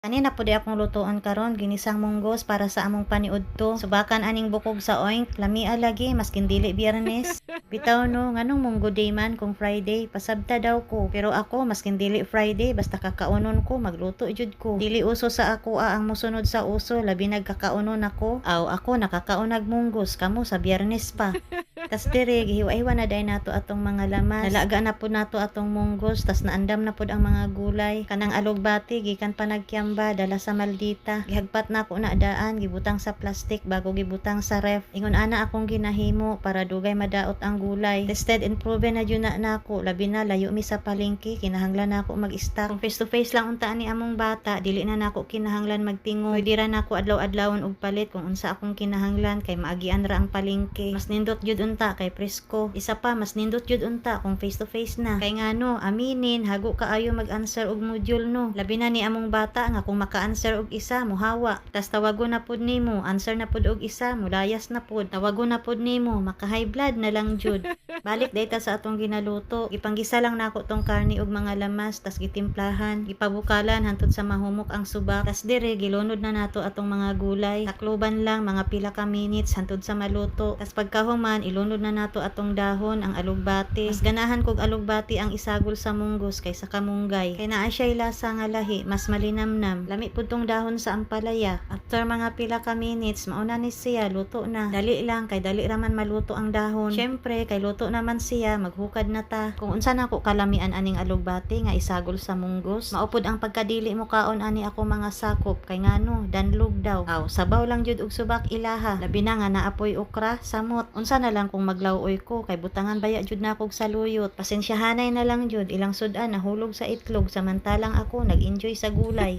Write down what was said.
Kanina po di akong lutuan karon ginisang munggos para sa among paniudto. Subakan aning bukog sa oink, lamia lagi maskin dili Biyernes. Bitaw no, nganong munggo day man kung Friday, pasabta daw ko. Pero ako maskin dili Friday, basta kakaunon ko magluto jud ko. Dili uso sa ako ang musunod sa uso, labi nagkakaunon ako. Aw ako nakakaunag munggos, kamo sa Biyernes pa. Tas dire gihiwa-hiwa na day nato atong mga lamas. Nalaga na pud nato atong munggos, tas naandam na pud ang mga gulay. Kanang alugbati gikan pa nagkyamba dala sa maldita. Gihagpat na ako na daan, gibutang sa plastic bago gibutang sa ref. Ingon ana akong ginahimo para dugay madaot ang gulay. Tested and proven na jud na nako, labi na layo mi sa palengke, kinahanglan nako mag-stock. Kung face to face lang unta ni among bata, dili na nako kinahanglan magtingo. Pwede ra nako adlaw-adlawon og palit kung unsa akong kinahanglan kay maagian ra ang palengke. Mas nindot jud unta kay presko. Isa pa mas nindot jud unta kung face to face na. Kay ngano, aminin hago kaayo mag-answer og module no. Labi na ni among bata nga kung maka-answer og isa mohawa. Tas tawagon na pud nimo, answer na pud og isa, mulayas na pud. Tawagon na pud nimo, maka-high blood na lang jud. Balik dayta sa atong ginaluto. Gipanggisa lang nako tong karni og mga lamas, tas gitimplahan, gipabukalan hantod sa mahumok ang subak. Tas dire gilunod na nato atong mga gulay. Takloban lang mga pila ka minutes hantod sa maluto. Tas pagkahuman ilunod na nato atong dahon ang alugbati. Mas ganahan kog alugbati ang isagol sa munggos kaysa kamunggay. Kay naa siya'y lasa nga lahi, mas malinamnam. Lami pud tong dahon sa ampalaya. After mga pila ka minutes, mauna ni siya, luto na. Dali lang, kay dali raman maluto ang dahon. Syempre, kay luto naman siya, maghukad na ta. Kung unsa na ko kalamian aning alugbati nga isagol sa munggos, maupod ang pagkadili mo kaon ani ako mga sakop. Kay ngano, danlog daw. Aw, sabaw lang jud og subak ilaha. Labi na nga naapoy okra, samot. Unsa na lang kung maglawoy ko, kay butangan baya jud na kog saluyot. Pasensyahanay na lang jud, ilang sudan nahulog sa itlog samantalang ako nag-enjoy sa gulay.